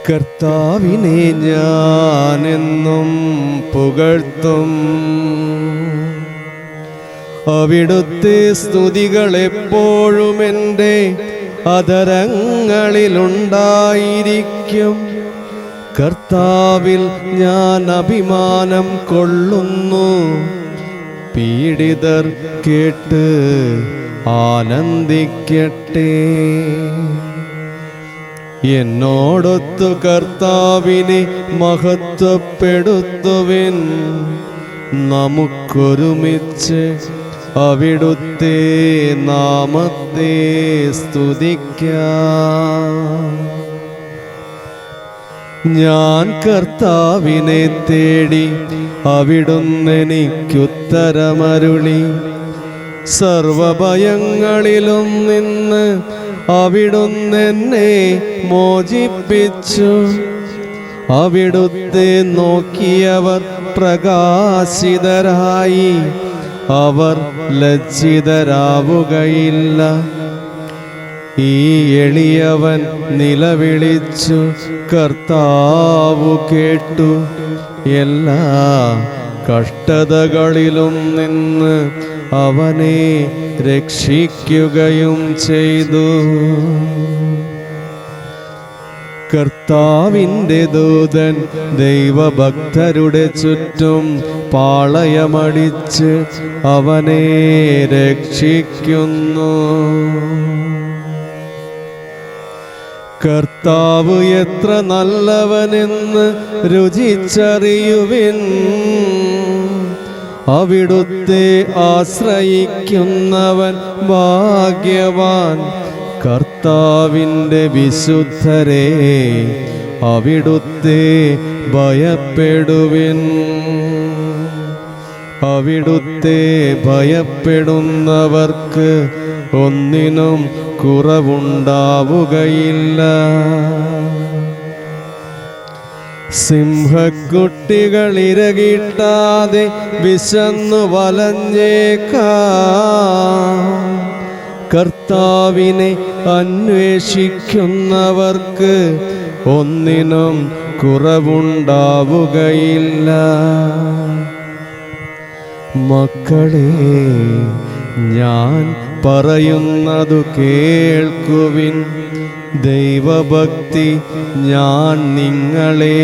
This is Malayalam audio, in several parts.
കർത്താവിനെ ഞാനെന്നും പുകഴ്ത്തും. അവിടുത്തെ സ്തുതികളെപ്പോഴും എൻ്റെ അധരങ്ങളിലുണ്ടായിരിക്കും. കർത്താവിൽ ഞാൻ അഭിമാനം കൊള്ളുന്നു. പീഡിതർ കേട്ട് ആനന്ദിക്കട്ടെ. എന്നോടൊത്തു കർത്താവിനെ മഹത്വപ്പെടുത്തുവിൻ. നമുക്കൊരുമിച്ച് അവിടുത്തെ നാമത്തെ സ്തുതിക്കാം. ഞാൻ കർത്താവിനെ തേടി, അവിടുന്ന് എനിക്കുത്തരമരുളി. സർവഭയങ്ങളിലും നിന്ന് അവിടുന്ന് എന്നെ മോചിപ്പിച്ചു. അവിടുത്തെ നോക്കിയവർ പ്രകാശിതരായി, അവർ ലജ്ജിതരാവുകയില്ല. ഈ എളിയവൻ നിലവിളിച്ചു, കർത്താവ് കേട്ടു. എല്ലാ കഷ്ടതകളിലും നിന്ന് അവനെ രക്ഷിക്കുകയും ചെയ്തു. കർത്താവിൻ്റെ ദൂതൻ ദൈവഭക്തരുടെ ചുറ്റും പാളയമടിച്ച് അവനെ രക്ഷിക്കുന്നു. കർത്താവ് എത്ര നല്ലവനെന്ന് രുചിച്ചറിയുവിൻ. അവിടുത്തെ ആശ്രയിക്കുന്നവൻ ഭാഗ്യവാൻ. കർത്താവിൻ്റെ വിശുദ്ധരെ, അവിടുത്തെ ഭയപ്പെടുവിൻ. അവിടുത്തെ ഭയപ്പെടുന്നവർക്ക് ഒന്നിനും കുറവുണ്ടാവുകയില്ല. സിംഹക്കുട്ടികൾ ഇരകിട്ടാതെ വിശന്നു വലഞ്ഞേക്കാം. കർത്താവിനെ അന്വേഷിക്കുന്നവർക്ക് ഒന്നിനും കുറവുണ്ടാവുകയില്ല. മക്കളെ, ഞാൻ പറയുന്നതു കേൾക്കുവിൻ. ദൈവഭക്തി ഞാൻ നിങ്ങളെ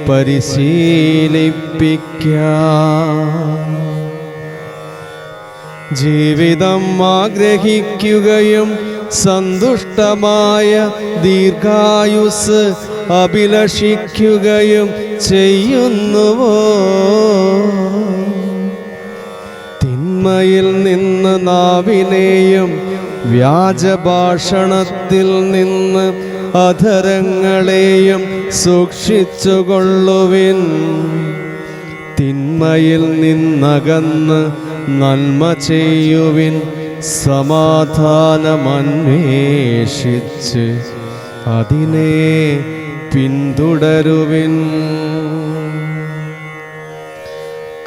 പരിശീലിപ്പിക്കാം. ജീവിതം ആഗ്രഹിക്കുകയും സന്തുഷ്ടമായ ദീർഘായുസ് അഭിലഷിക്കുകയും ചെയ്യുന്നുവോ? തിന്മയിൽ നിന്ന് നാവിനെയും വ്യാജഭാഷണത്തിൽ നിന്ന് അധരങ്ങളെയും സൂക്ഷിച്ചുകൊള്ളുവിൻ. തിന്മയിൽ നിന്നകന്ന് നന്മ ചെയ്യുവിൻ. സമാധാനമന്വേഷിച്ച് അതിനെ പിന്തുടരുവിൻ.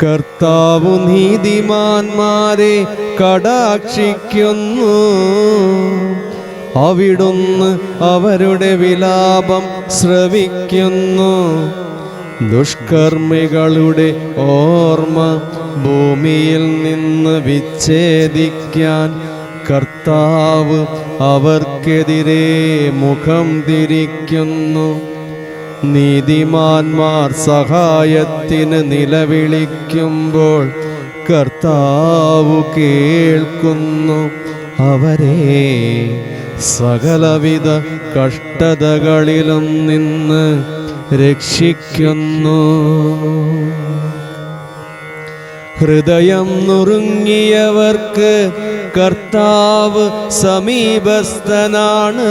കർത്താവ് നീതിമാന്മാരെ കടാക്ഷിക്കുന്നു. അവിടുന്ന് അവരുടെ വിലാപം ശ്രവിക്കുന്നു. ദുഷ്കർമ്മികളുടെ ഓർമ്മ ഭൂമിയിൽ നിന്ന് വിച്ഛേദിക്കാൻ കർത്താവ് അവർക്കെതിരെ മുഖം തിരിക്കുന്നു. നീതിമാന്മാർ സഹായത്തിന് നിലവിളിക്കുമ്പോൾ കർത്താവ് കേൾക്കുന്നു. അവരെ സകലവിധ കഷ്ടതകളിലും നിന്ന് രക്ഷിക്കുന്നു. ഹൃദയം നുറുങ്ങിയവർക്ക് കർത്താവ് സമീപസ്ഥനാണ്.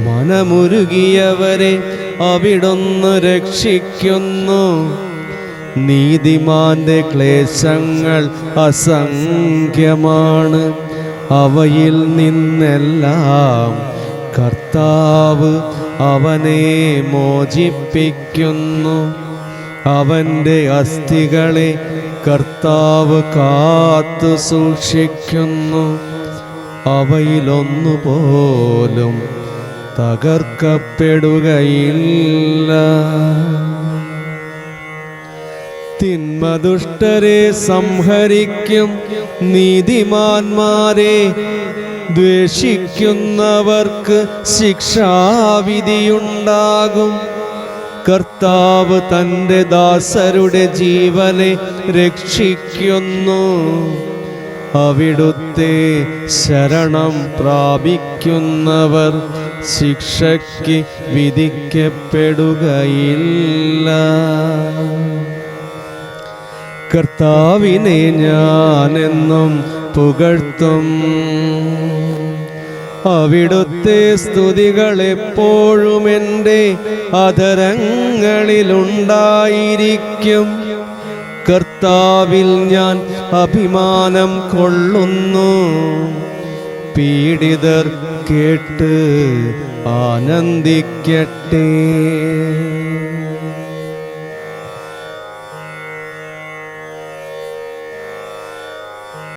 മനമുരുകിയവരെ അവിടുന്ന് രക്ഷിക്കുന്നു. നീതിമാന്റെ ക്ലേശങ്ങൾ അസംഖ്യമാണ്. അവയിൽ നിന്നെല്ലാം കർത്താവ് അവനെ മോചിപ്പിക്കുന്നു. അവൻ്റെ അസ്ഥികളെ കർത്താവ് കാത്തു സൂക്ഷിക്കുന്നു. അവയിലൊന്നുപോലും തകർക്കപ്പെടുകയില്ല. തിന്മ ദുഷ്ടരെ സംഹരിക്കും, നീതിമാന്മാരെ ദ്വേഷിക്കുന്നവർക്ക് ശിക്ഷാവിധിയുണ്ടാകും. കർത്താവ് തൻ്റെ ദാസരുടെ ജീവനെ രക്ഷിക്കുന്നു. അവിടുത്തെ ശരണം പ്രാപിക്കുന്നവർ ശിക്ഷയ്ക്ക് വിധിക്കപ്പെടുകയില്ല. കർത്താവിനെ ഞാനെന്നും പുകഴ്ത്തും. അവിടുത്തെ സ്തുതികൾ എപ്പോഴും എൻ്റെ അധരങ്ങളിലുണ്ടായിരിക്കും. കർത്താവിൽ ഞാൻ അഭിമാനം കൊള്ളുന്നു. പീഡിതർ കേട്ട് ആനന്ദിക്കട്ടെ.